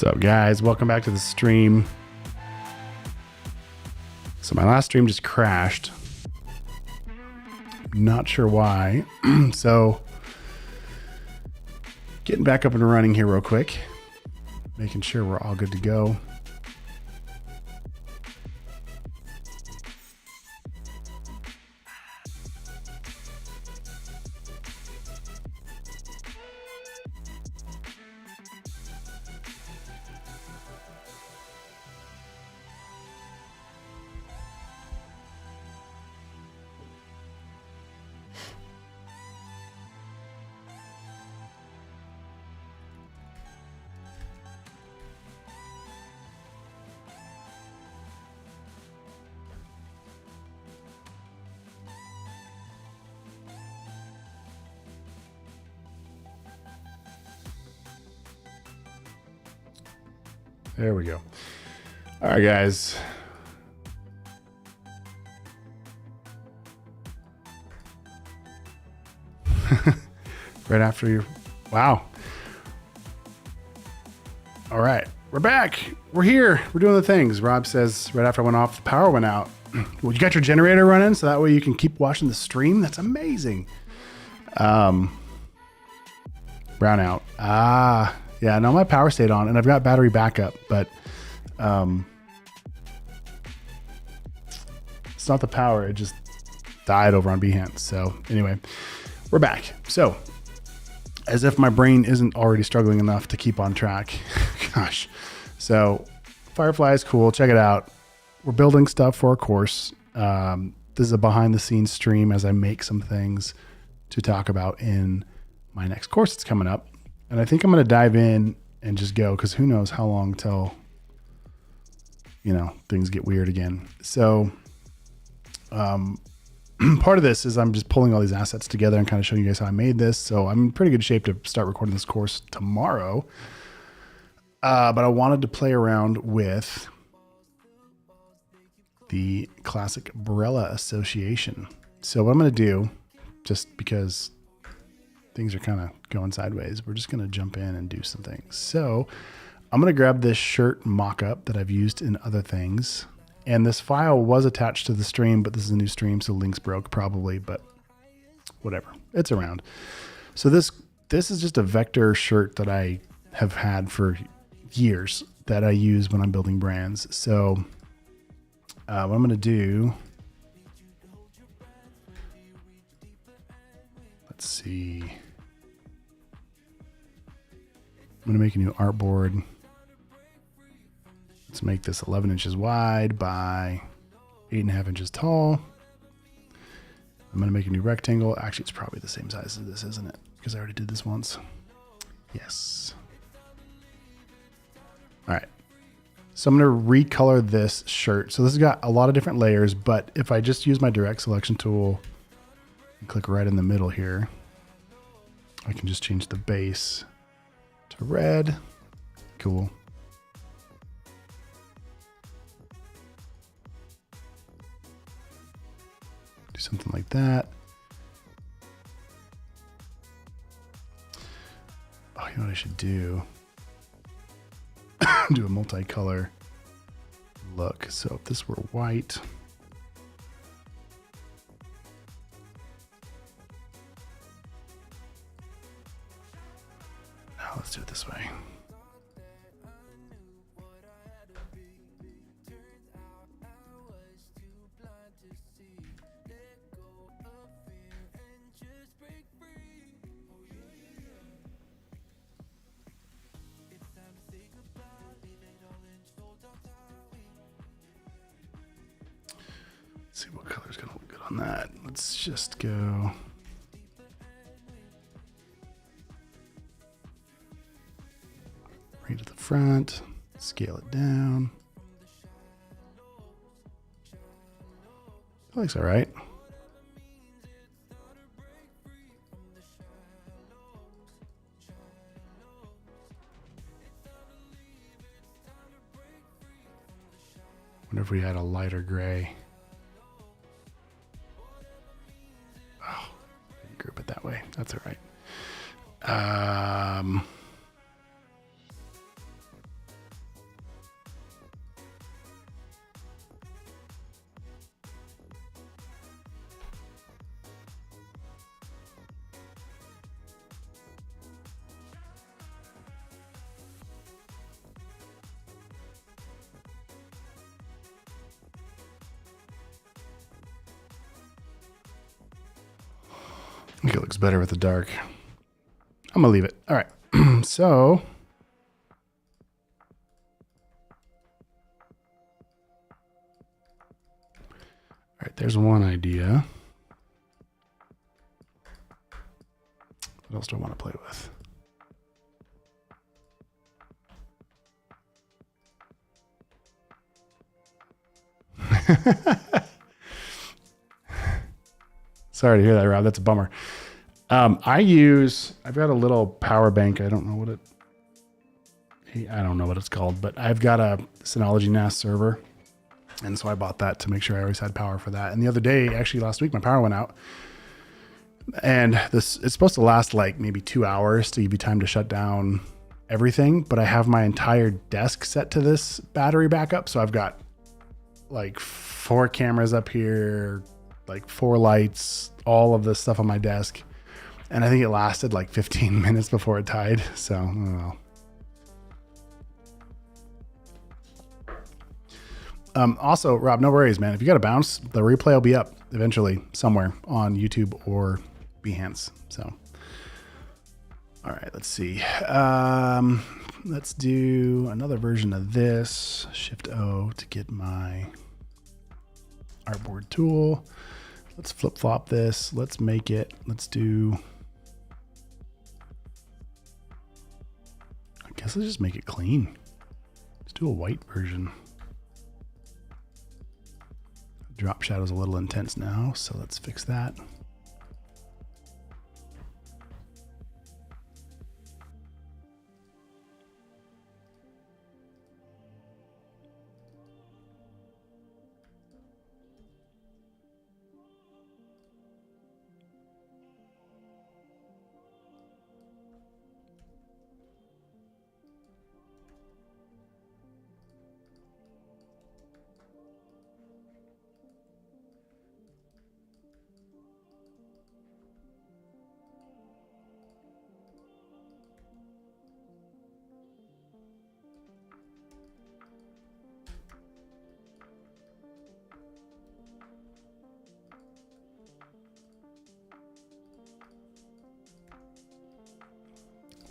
So guys, welcome back to the stream. So my last stream just crashed. Not sure why. So getting back up and running here real quick. Making sure we're all good to go. There we go. All right, guys. Right after your, wow. All right, we're back. We're here. We're doing the things. Rob says right after I went off, the power went out. Well, you got your generator running so that way you can keep watching the stream. That's amazing. Brownout. Yeah, no, my power stayed on and I've got battery backup, but it's not the power. It just died over on Behance. So anyway, we're back. So as if my brain isn't already struggling enough to keep on track. Gosh. So Firefly is cool. Check it out. We're building stuff for a course. This is a behind the scenes stream as I make some things to talk about in my next course that's coming up. And I think I'm going to dive in and just go because who knows how long till, you know, things get weird again. So part of this is I'm just pulling all these assets together and kind of showing you guys how I made this. So I'm in pretty good shape to start recording this course tomorrow. But I wanted to play around with the classic Barella association. So what I'm going to do, just because things are kind of going sideways, we're just going to jump in and do some things. So I'm going to grab this shirt mock-up that I've used in other things. And this file was attached to the stream, but this is a new stream, so links broke probably, but whatever. It's around. So this is just a vector shirt that I have had for years that I use when I'm building brands. So what I'm going to do, let's see. I'm going to make a new artboard. Let's make this 11 inches wide by 8.5 inches tall. I'm going to make a new rectangle. Actually, it's probably the same size as this, isn't it? Because I already did this once. Yes. All right. So I'm going to recolor this shirt. So this has got a lot of different layers, but if I just use my direct selection tool and click right in the middle here, I can just change the base to red. Cool. Do something like that. Oh, you know what I should do? Do a multicolor look. So if this were white, now let's do it this way. Let's see what color's gonna look good on that. Let's just go. Right to the front, scale it down. That looks all right. Wonder if we had a lighter gray. Oh, I didn't group it that way. That's all right. think it looks better with the dark. I'm gonna leave it. All right. So, all right, there's one idea. What else do I want to play with? Sorry to hear that, Rob. That's a bummer. I've got a little power bank. I don't know what it's called, but I've got a Synology NAS server. And so I bought that to make sure I always had power for that. And the other day, actually last week, my power went out. And it's supposed to last like maybe 2 hours to give you time to shut down everything. But I have my entire desk set to this battery backup. So I've got like 4 cameras up here, like 4 lights, all of this stuff on my desk. And I think it lasted like 15 minutes before it died. So, I don't know. Also, Rob, no worries, man. If you got to bounce, the replay will be up eventually somewhere on YouTube or Behance. So, all right, let's see. Let's do another version of this. Shift O to get my artboard tool. Let's flip flop this. Let's make it. Let's do. I guess let's just make it clean. Let's do a white version. Drop shadow's a little intense now, so let's fix that.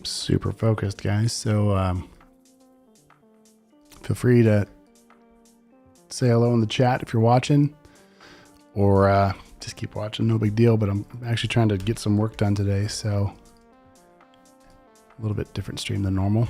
Super focused, guys. So feel free to say hello in the chat if you're watching, or just keep watching. No big deal. But I'm actually trying to get some work done today, so a little bit different stream than normal.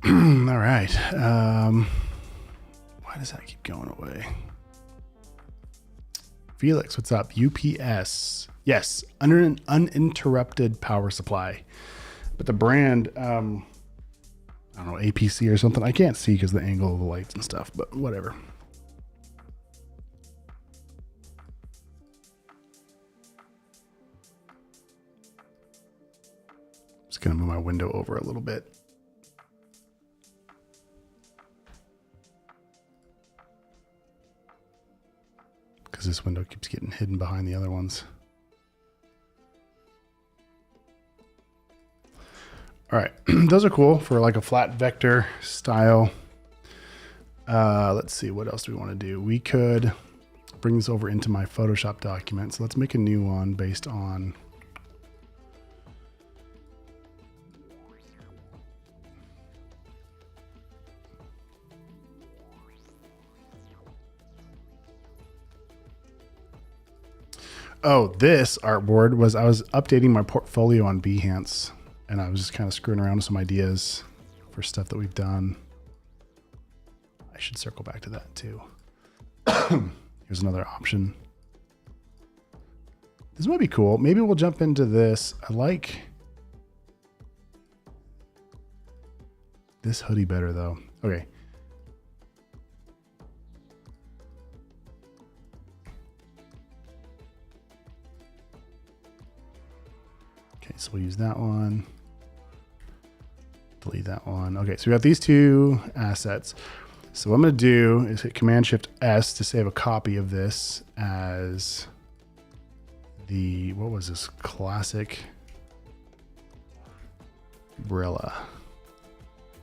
All right. Why does that keep going away? Felix, what's up? UPS. Yes, under an uninterrupted power supply. But the brand, I don't know, APC or something. I can't see because of the angle of the lights and stuff, but whatever. Just going to move my window over a little bit. Because this window keeps getting hidden behind the other ones. All right, those are cool for like a flat vector style. Let's see, what else do we want to do? We could bring this over into my Photoshop document. So let's make a new one based on this artboard was, I was updating my portfolio on Behance, and I was just kind of screwing around with some ideas for stuff that we've done. I should circle back to that too. Here's another option. This might be cool. Maybe we'll jump into this. I like this hoodie better though. Okay. Okay, so we'll use that one. Delete that one. Okay, so we got these two assets. So what I'm going to do is hit Command-Shift-S to save a copy of this as the, what was this? Classic umbrella,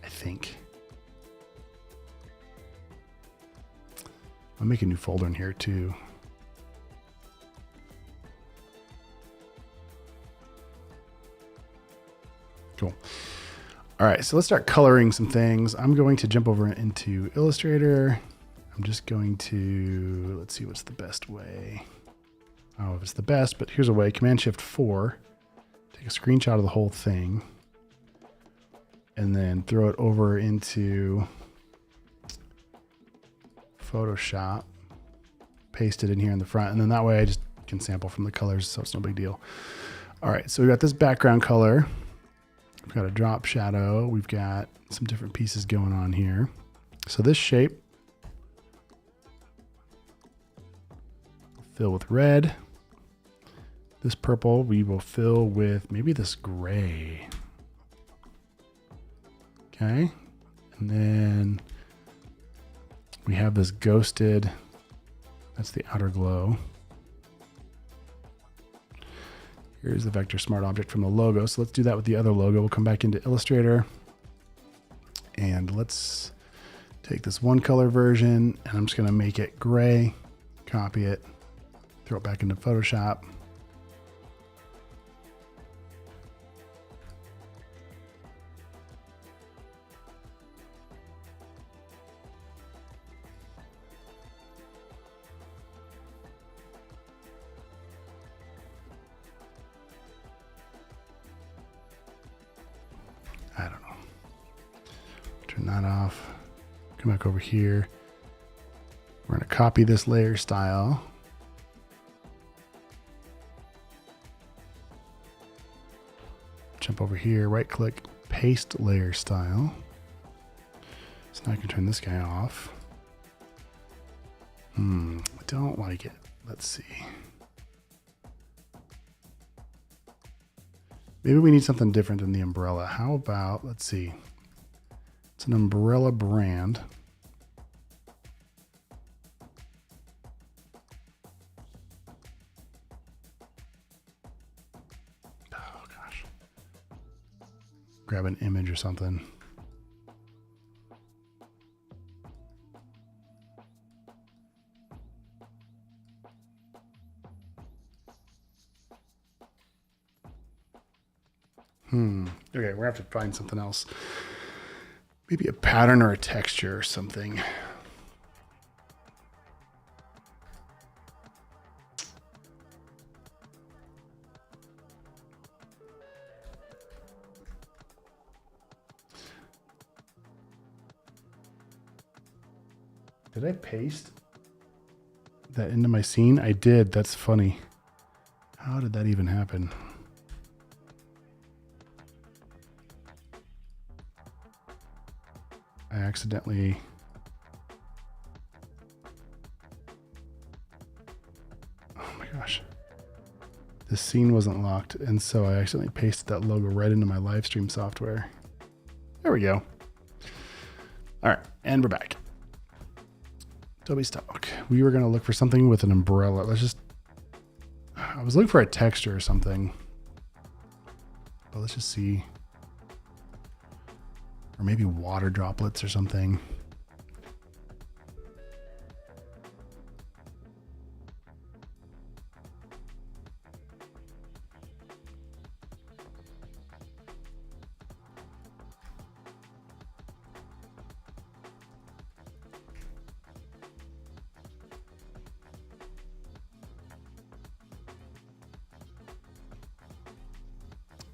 I think. I'll make a new folder in here too. Cool. All right, so let's start coloring some things. I'm going to jump over into Illustrator. I'm just going to, let's see what's the best way. Oh, if it's the best, but here's a way. Command-Shift-4, take a screenshot of the whole thing, and then throw it over into Photoshop, paste it in here in the front, and then that way I just can sample from the colors, so it's no big deal. All right, so we got this background color. We've got a drop shadow. We've got some different pieces going on here. So this shape, fill with red. This purple we will fill with maybe this gray. Okay. And then we have this ghosted, that's the outer glow. Here's the vector smart object from the logo. So let's do that with the other logo. We'll come back into Illustrator and let's take this one color version and I'm just going to make it gray, copy it, throw it back into Photoshop. I don't know. Turn that off. Come back over here. We're going to copy this layer style. Jump over here, right click, paste layer style. So now I can turn this guy off. I don't like it. Let's see. Maybe we need something different than the umbrella. How about, let's see. It's an umbrella brand. Oh gosh. Grab an image or something. Okay, we're gonna have to find something else. Maybe a pattern or a texture or something. Did I paste that into my scene? I did. That's funny. How did that even happen? I accidentally oh my gosh, this scene wasn't locked, and so I accidentally pasted that logo right into my live stream software. There we go. All right, and we're back. Adobe stock. We were going to look for something with an umbrella. I was looking for a texture or something, but let's just see. Or maybe water droplets or something.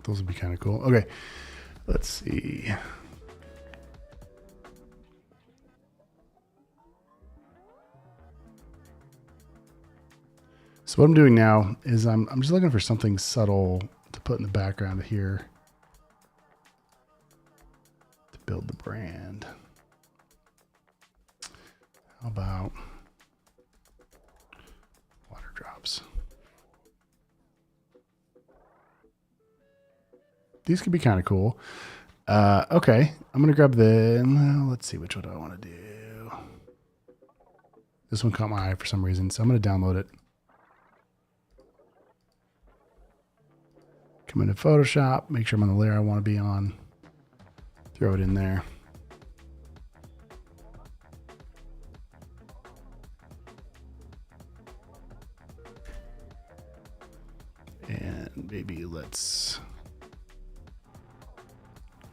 Those would be kind of cool. Okay, let's see. So what I'm doing now is I'm just looking for something subtle to put in the background here to build the brand. How about water drops? These could be kind of cool. Okay, I'm gonna grab let's see, which one do I want to do? This one caught my eye for some reason, so I'm gonna download it. Come into Photoshop, make sure I'm on the layer I want to be on. Throw it in there. And maybe let's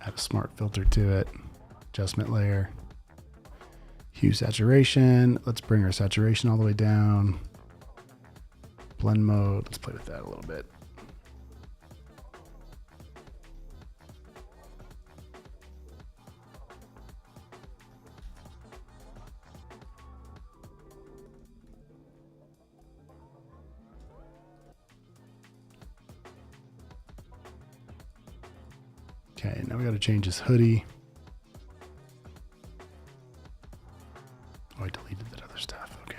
add a smart filter to it. Adjustment layer. Hue saturation. Let's bring our saturation all the way down. Blend mode. Let's play with that a little bit. Okay, now we got to change this hoodie. Oh, I deleted that other stuff. Okay.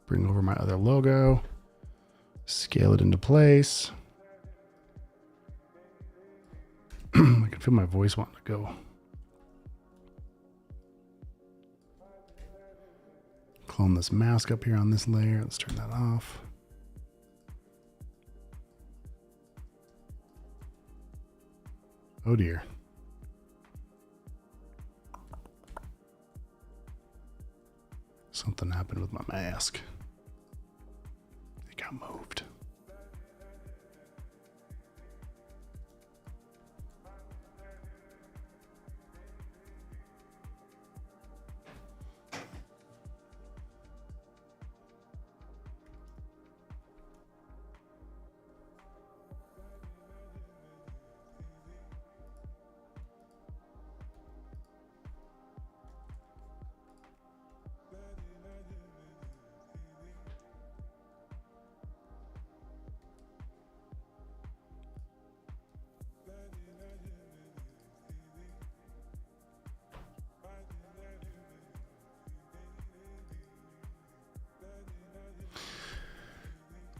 Bring over my other logo, scale it into place. I can feel my voice wanting to go. Clone this mask up here on this layer. Let's turn that off. Oh dear. Something happened with my mask. It got moved.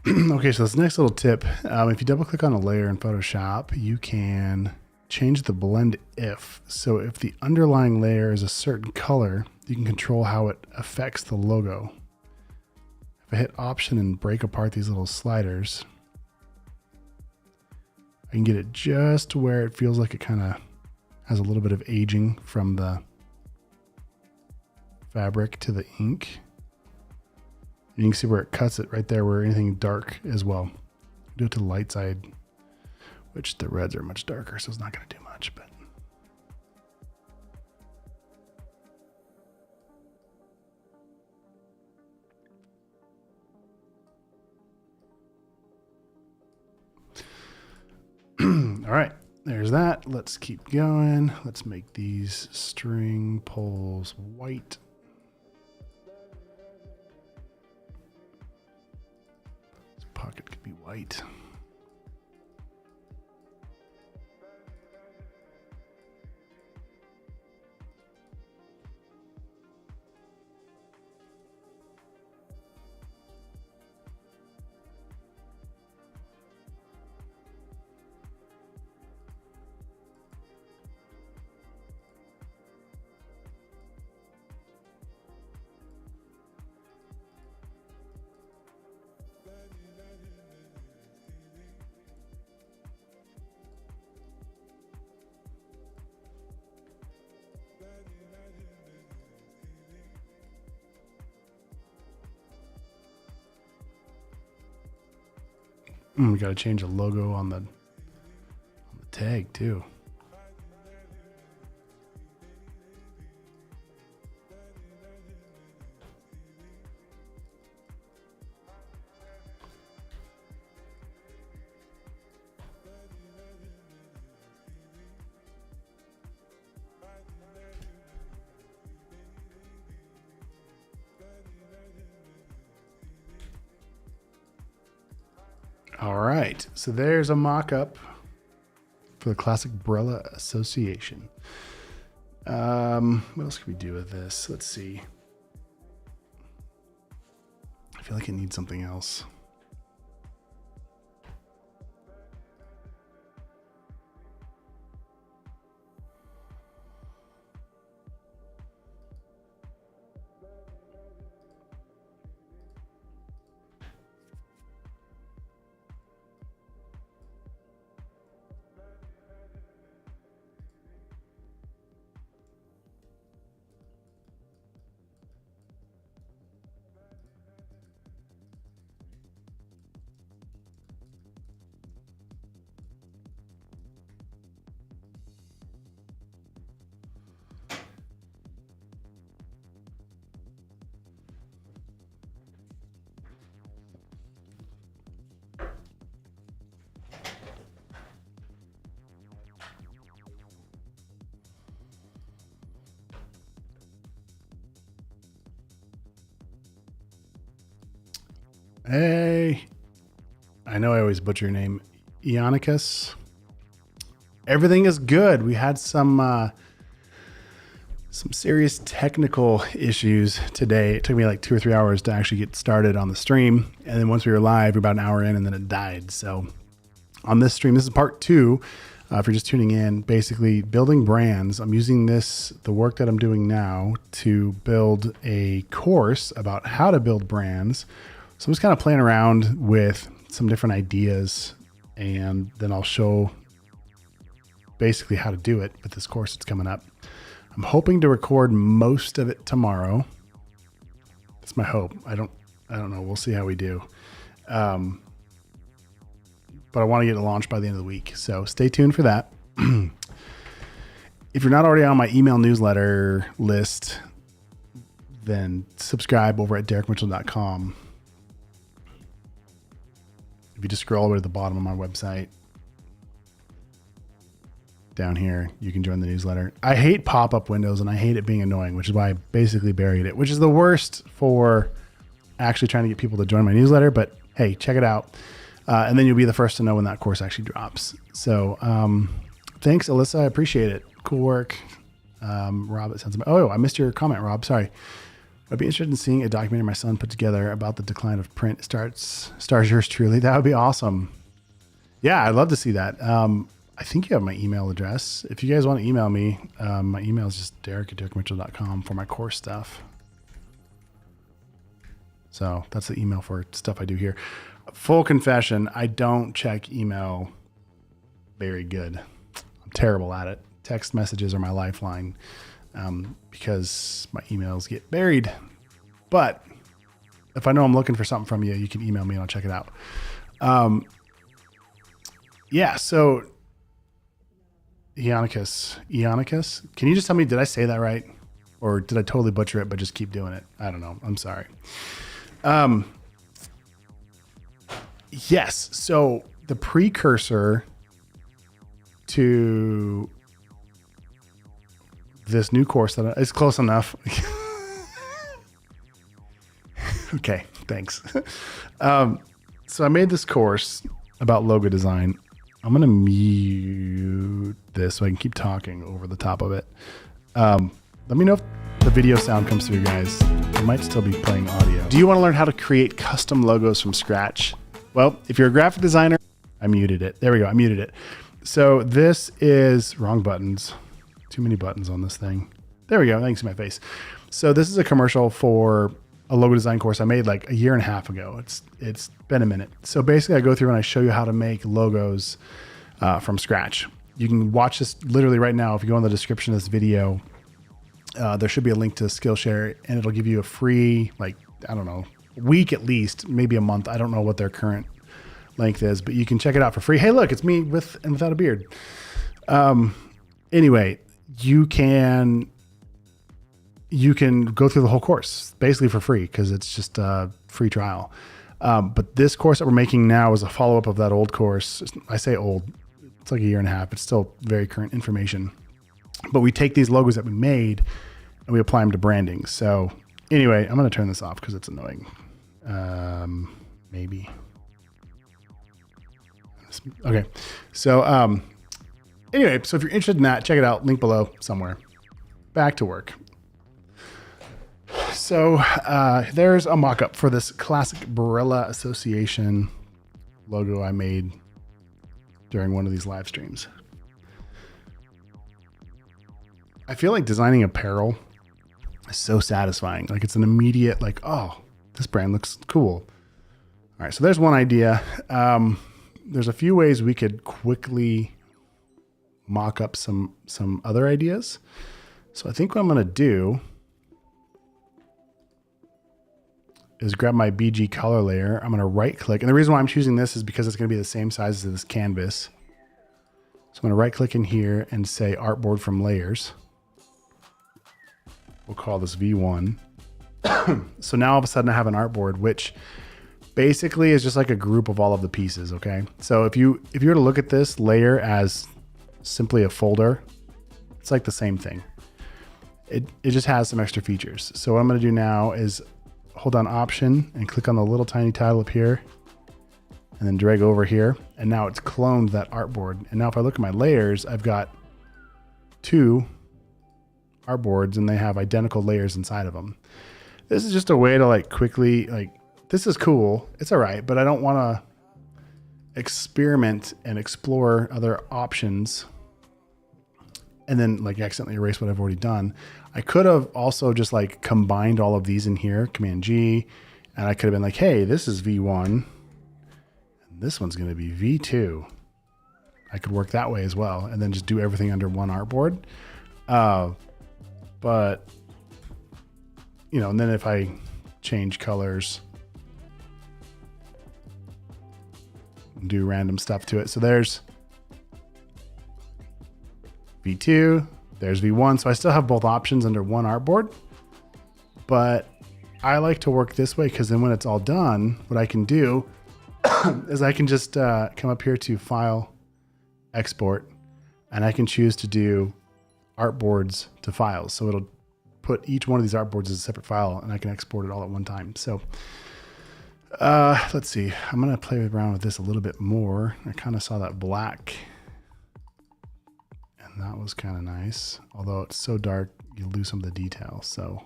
Okay, so this next little tip, if you double click on a layer in Photoshop, you can change the blend if. So if the underlying layer is a certain color, you can control how it affects the logo. If I hit Option and break apart these little sliders, I can get it just to where it feels like it kind of has a little bit of aging from the fabric to the ink. You can see where it cuts it right there, where anything dark as well. Do it to the light side, which the reds are much darker, so it's not going to do much. But all right, there's that. Let's keep going. Let's make these string poles white. Pocket could be white. We got to change the logo on the tag too. All right, so there's a mock-up for the Classic Umbrella Association. What else can we do with this? Let's see. I feel like it needs something else. Hey, I know I always butcher your name, Ionicus. Everything is good. We had some serious technical issues today. It took me like 2 or 3 hours to actually get started on the stream. And then once we were live, we were about an hour in and then it died. So on this stream, this is part 2. If you're just tuning in, basically building brands. I'm using the work that I'm doing now to build a course about how to build brands. So I'm just kind of playing around with some different ideas, and then I'll show basically how to do it with this course that's coming up. I'm hoping to record most of it tomorrow. That's my hope. I don't know. We'll see how we do. But I want to get it launched by the end of the week. So stay tuned for that. If you're not already on my email newsletter list, then subscribe over at derekmitchell.com. If you just scroll all the way to the bottom of my website, down here, you can join the newsletter. I hate pop-up windows and I hate it being annoying, which is why I basically buried it, which is the worst for actually trying to get people to join my newsletter. But hey, check it out. And then you'll be the first to know when that course actually drops. So thanks, Alyssa. I appreciate it. Cool work. Rob, it sounds. Oh, I missed your comment, Rob. Sorry. I'd be interested in seeing a documentary my son put together about the decline of print. Stars yours truly. That would be awesome. Yeah, I'd love to see that. I think you have my email address. If you guys want to email me, my email is just derek@derekmitchell.com for my course stuff. So that's the email for stuff I do here. Full confession, I don't check email very good. I'm terrible at it. Text messages are my lifeline. Because my emails get buried. But if I know I'm looking for something from you, you can email me and I'll check it out. Yeah, so Ionicus, can you just tell me, did I say that right? Or did I totally butcher it, but just keep doing it? I don't know. I'm sorry. Yes, so the precursor to this new course that is close enough. Okay, thanks. So I made this course about logo design. I'm going to mute this so I can keep talking over the top of it. Let me know if the video sound comes through, guys. I might still be playing audio. Do you want to learn how to create custom logos from scratch? Well, if you're a graphic designer, I muted it. There we go. I muted it. So this is wrong buttons. Too many buttons on this thing. There we go. Thanks to my face. So this is a commercial for a logo design course I made like 1.5 years ago. It's been a minute. So basically I go through and I show you how to make logos from scratch. You can watch this literally right now. If you go in the description of this video, there should be a link to Skillshare and it'll give you a free, like, I don't know, week at least, maybe a month. I don't know what their current length is, but you can check it out for free. Hey, look, it's me with and without a beard. Anyway, you can go through the whole course basically for free because it's just a free trial. But this course that we're making now is a follow-up of that old course. I say old, it's like a year and a half. It's still very current information. But we take these logos that we made and we apply them to branding. So anyway, I'm going to turn this off because it's annoying. Maybe. Okay. So anyway, so if you're interested in that, check it out. Link below somewhere. Back to work. So there's a mock-up for this classic Barilla Association logo I made during one of these live streams. I feel like designing apparel is so satisfying. Like it's an immediate like, oh, this brand looks cool. All right, so there's one idea. There's a few ways we could quickly mock up some other ideas. So I think what I'm going to do is grab my BG color layer. I'm going to right click. And the reason why I'm choosing this is because it's going to be the same size as this canvas. So I'm going to right click in here and say artboard from layers. We'll call this V1. So now all of a sudden I have an artboard, which basically is just like a group of all of the pieces. Okay. So if you were to look at this layer as simply a folder, it's like the same thing. It just has some extra features. So what I'm going to do now is hold down Option and click on the little tiny title up here and then drag over here. And now it's cloned that artboard. And now if I look at my layers, I've got 2 artboards and they have identical layers inside of them. This is just a way to like quickly, like, this is cool. It's all right, but I don't want to experiment and explore other options and then like accidentally erase what I've already done. I could have also just like combined all of these in here, Command G, and I could have been like, hey, this is V1 and this one's going to be V2. I could work that way as well and then just do everything under one artboard. But you know, and then if I change colors, do random stuff to it. So there's V2, there's V1. So I still have both options under one artboard, but I like to work this way because then when it's all done, what I can do is I can just come up here to File, Export, and I can choose to do artboards to files. So it'll put each one of these artboards as a separate file and I can export it all at one time. So let's see, I'm going to play around with this a little bit more. I kind of saw that black and that was kind of nice. Although it's so dark, you lose some of the detail. So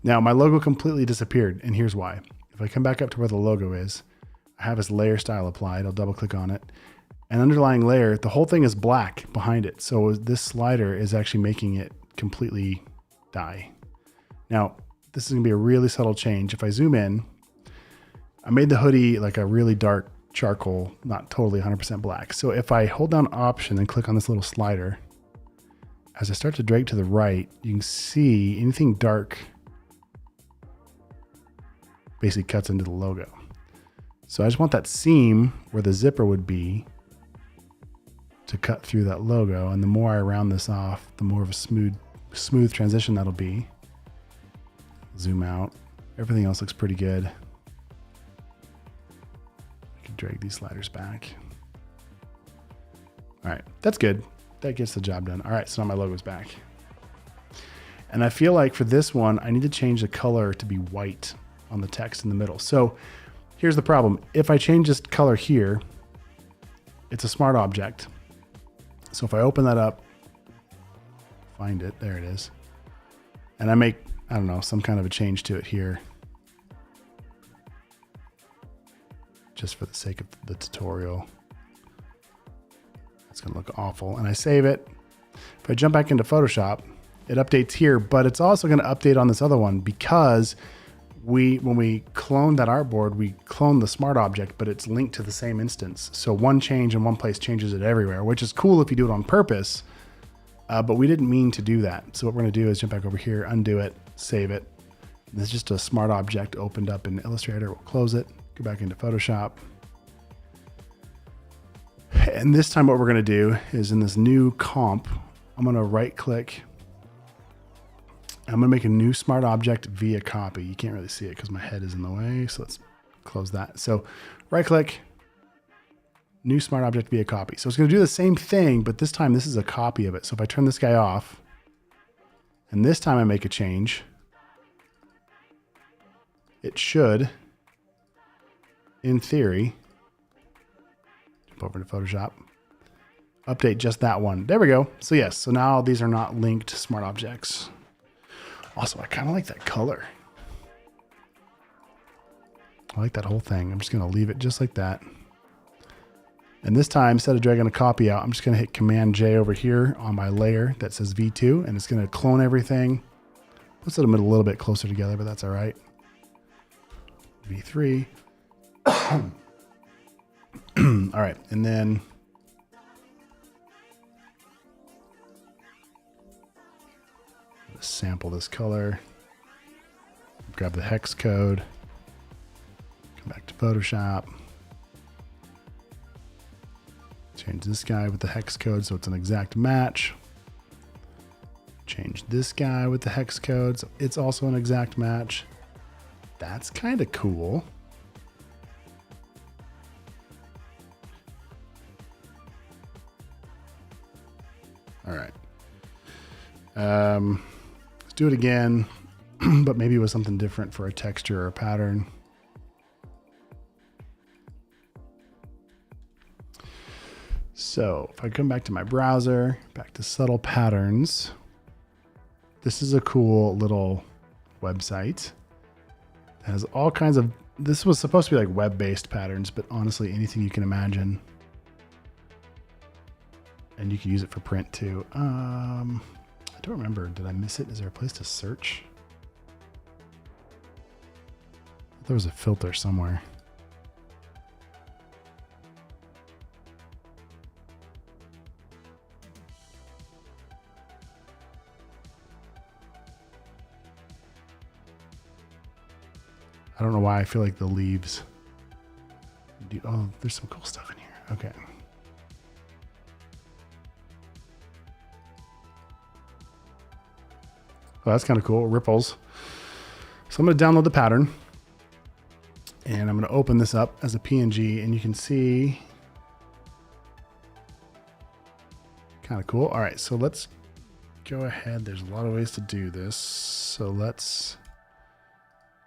now my logo completely disappeared and here's why. If I come back up to where the logo is, I have this layer style applied. I'll double click on it. An underlying layer, the whole thing is black behind it. So this slider is actually making it completely die. Now, this is gonna be a really subtle change. If I zoom in, I made the hoodie like a really dark charcoal, not totally 100% black. So if I hold down Option and click on this little slider, as I start to drag to the right, you can see anything dark basically cuts into the logo. So I just want that seam where the zipper would be to cut through that logo. And the more I round this off, the more of a smooth transition that'll be. Zoom out. Everything else looks pretty good. I can drag these sliders back. All right, that's good. That gets the job done. All right, so now my logo's back. And I feel like for this one, I need to change the color to be white on the text in the middle. So here's the problem. If I change this color here, it's a smart object. So if I open that up, find it, there it is. And I make, I don't know, some kind of a change to it here. Just for the sake of the tutorial. It's gonna look awful. And I save it. If I jump back into Photoshop, it updates here, but it's also gonna update on this other one because when we clone that artboard, we clone the smart object, but it's linked to the same instance. So one change in one place changes it everywhere, which is cool if you do it on purpose, but we didn't mean to do that. So what we're gonna do is jump back over here, undo it, save it. This is just a smart object opened up in Illustrator. We'll close it, Go back into Photoshop. And this time what we're gonna do is in this new comp, I'm gonna right click. I'm gonna make a new smart object via copy. You can't really see it because my head is in the way. So let's close that. So right click, new smart object via copy. So it's gonna do the same thing, but this time this is a copy of it. So if I turn this guy off, and this time I make a change, it should, in theory, jump over to Photoshop, update just that one. There we go. So yes, so now these are not linked smart objects. Also, I kind of like that color. I like that whole thing. I'm just going to leave it just like that. And this time, instead of dragging a copy out, I'm just going to hit Command J over here on my layer that says V2, and it's going to clone everything. Puts it a little bit closer together, but that's all right. V3. All right, and then let's sample this color. Grab the hex code. Come back to Photoshop. Change this guy with the hex code so it's an exact match. Change this guy with the hex code so it's also an exact match. That's kind of cool. All right. Let's do it again, but maybe with something different for a texture or a pattern. So if I come back to my browser, back to subtle patterns, this is a cool little website that has all kinds of, this was supposed to be like web-based patterns, but honestly, anything you can imagine. And you can use it for print too. I don't remember, did I miss it? Is there a place to search? There was a filter somewhere. I don't know why I feel like the leaves. Oh, there's some cool stuff in here. Okay. Oh, that's kind of cool. Ripples. So I'm going to download the pattern and I'm going to open this up as a PNG and you can see kind of cool. All right. So let's go ahead. There's a lot of ways to do this. So let's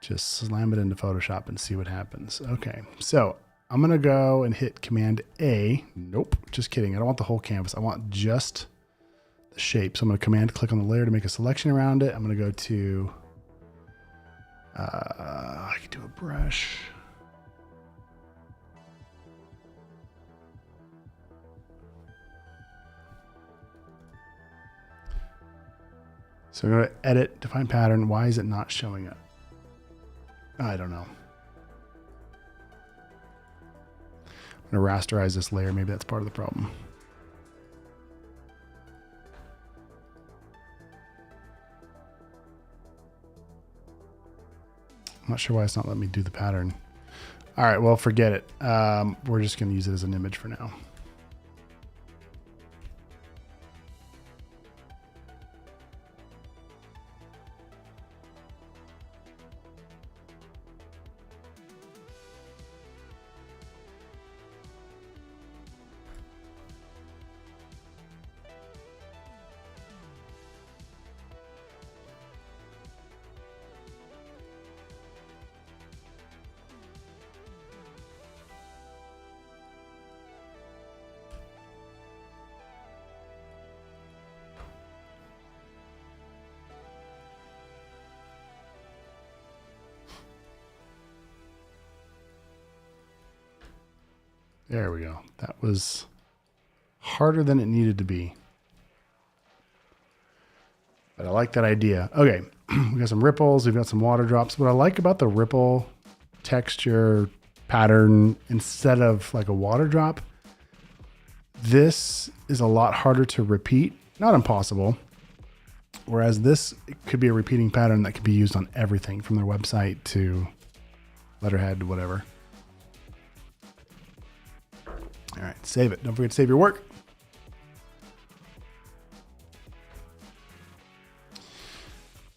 just slam it into Photoshop and see what happens. Okay, so I'm gonna go and hit Command A. Nope, just kidding. I don't want the whole canvas. I want just the shape. So I'm gonna Command click on the layer to make a selection around it. I'm gonna go to, I could do a brush. So I'm gonna edit, define pattern. Why is it not showing up? I don't know. I'm gonna rasterize this layer. Maybe that's part of the problem. I'm not sure why it's not letting me do the pattern. All right, well, forget it. We're just gonna use it as an image for now. There we go. That was harder than it needed to be. But I like that idea. Okay, we got some ripples. We've got some water drops. What I like about the ripple texture pattern, instead of like a water drop, this is a lot harder to repeat. Not impossible. Whereas this could be a repeating pattern that could be used on everything from their website to letterhead to whatever. All right, save it. Don't forget to save your work.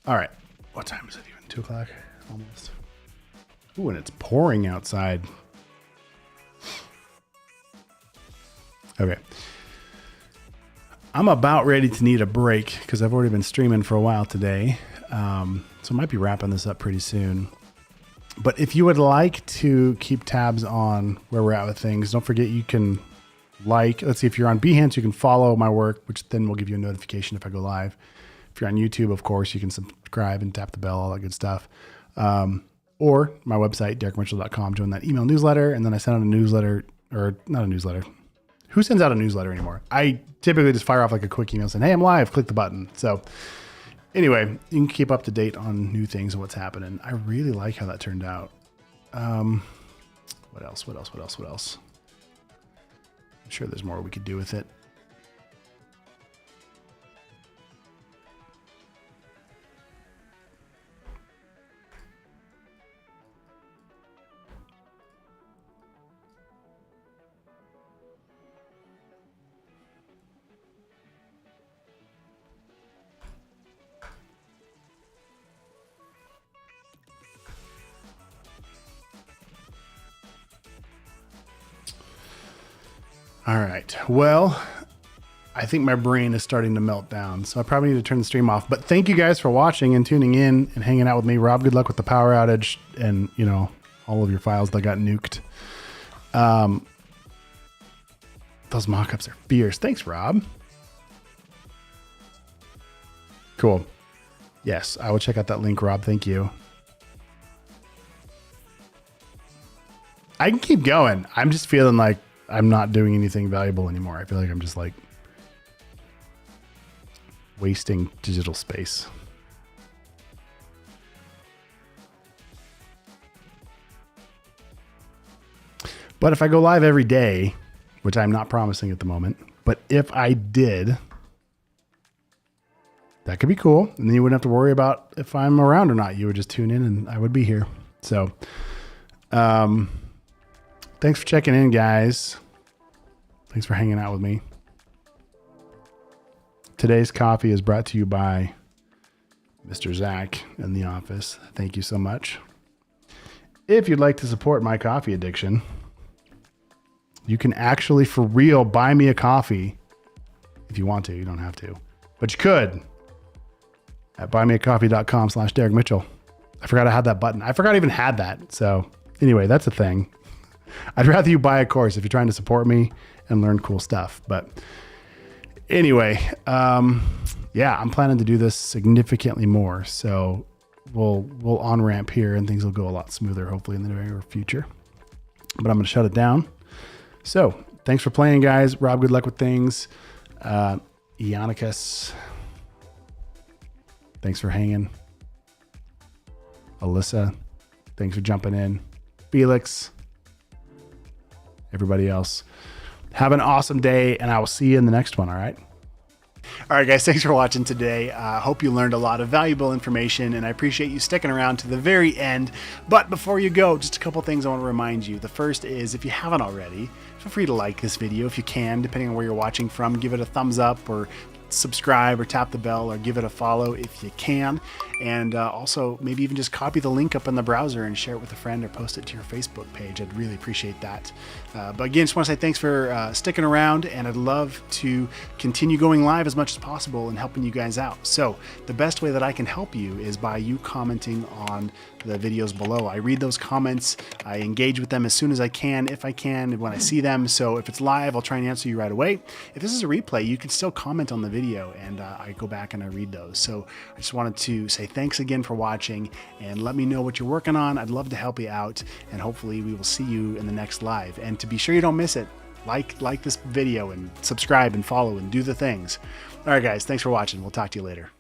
All right, what time is it even? 2 o'clock? Almost. Ooh, and it's pouring outside. Okay. I'm about ready to need a break because I've already been streaming for a while today. So I might be wrapping this up pretty soon. But if you would like to keep tabs on where we're at with things, don't forget you can let's see, if you're on Behance, you can follow my work, which then will give you a notification if I go live. If you're on YouTube, of course, you can subscribe and tap the bell, all that good stuff. Or my website, derekmitchell.com, join that email newsletter. And then I send out a newsletter, or not a newsletter. Who sends out a newsletter anymore? I typically just fire off like a quick email saying, hey, I'm live, click the button. So anyway, you can keep up to date on new things and what's happening. I really like how that turned out. What else? I'm sure there's more we could do with it. All right. Well, I think my brain is starting to melt down, so I probably need to turn the stream off. But thank you guys for watching and tuning in and hanging out with me. Rob, good luck with the power outage and, all of your files that got nuked. Those mock-ups are fierce. Thanks, Rob. Cool. Yes, I will check out that link, Rob. Thank you. I can keep going. I'm just feeling like I'm not doing anything valuable anymore. I feel like I'm just like wasting digital space. But if I go live every day, which I'm not promising at the moment, but if I did, that could be cool. And then you wouldn't have to worry about if I'm around or not. You would just tune in and I would be here. So, thanks for checking in, guys. Thanks for hanging out with me. Today's coffee is brought to you by Mr. Zach in the office. Thank you so much. If you'd like to support my coffee addiction, you can actually, for real, buy me a coffee if you want to. You don't have to, but you could at buymeacoffee.com/Derek Mitchell. I forgot I had that button. I forgot I even had that. So anyway, that's a thing. I'd rather you buy a course if you're trying to support me and learn cool stuff. But anyway, yeah, I'm planning to do this significantly more. So we'll on-ramp here and things will go a lot smoother, hopefully in the near future. But I'm going to shut it down. So thanks for playing, guys. Rob, good luck with things. Ionicus, thanks for hanging. Alyssa, thanks for jumping in. Felix, everybody else, have an awesome day, and I will see you in the next one. All right. All right, guys, thanks for watching today. I hope you learned a lot of valuable information, and I appreciate you sticking around to the very end. But before you go, just a couple things I want to remind you. The first is, if you haven't already, feel free to like this video if you can, depending on where you're watching from. Give it a thumbs up or subscribe or tap the bell or give it a follow if you can. And also maybe even just copy the link up in the browser and share it with a friend or post it to your Facebook page. I'd really appreciate that. But again, just want to say thanks for sticking around, and I'd love to continue going live as much as possible and helping you guys out. So the best way that I can help you is by you commenting on the videos below. I read those comments. I engage with them as soon as I can, if I can, when I see them. So if it's live, I'll try and answer you right away. If this is a replay, you can still comment on the video, and I go back and I read those. So I just wanted to say thanks again for watching, and let me know what you're working on. I'd love to help you out, and hopefully we will see you in the next live. And to be sure you don't miss it, like this video and subscribe and follow and do the things. All right, guys, thanks for watching. We'll talk to you later.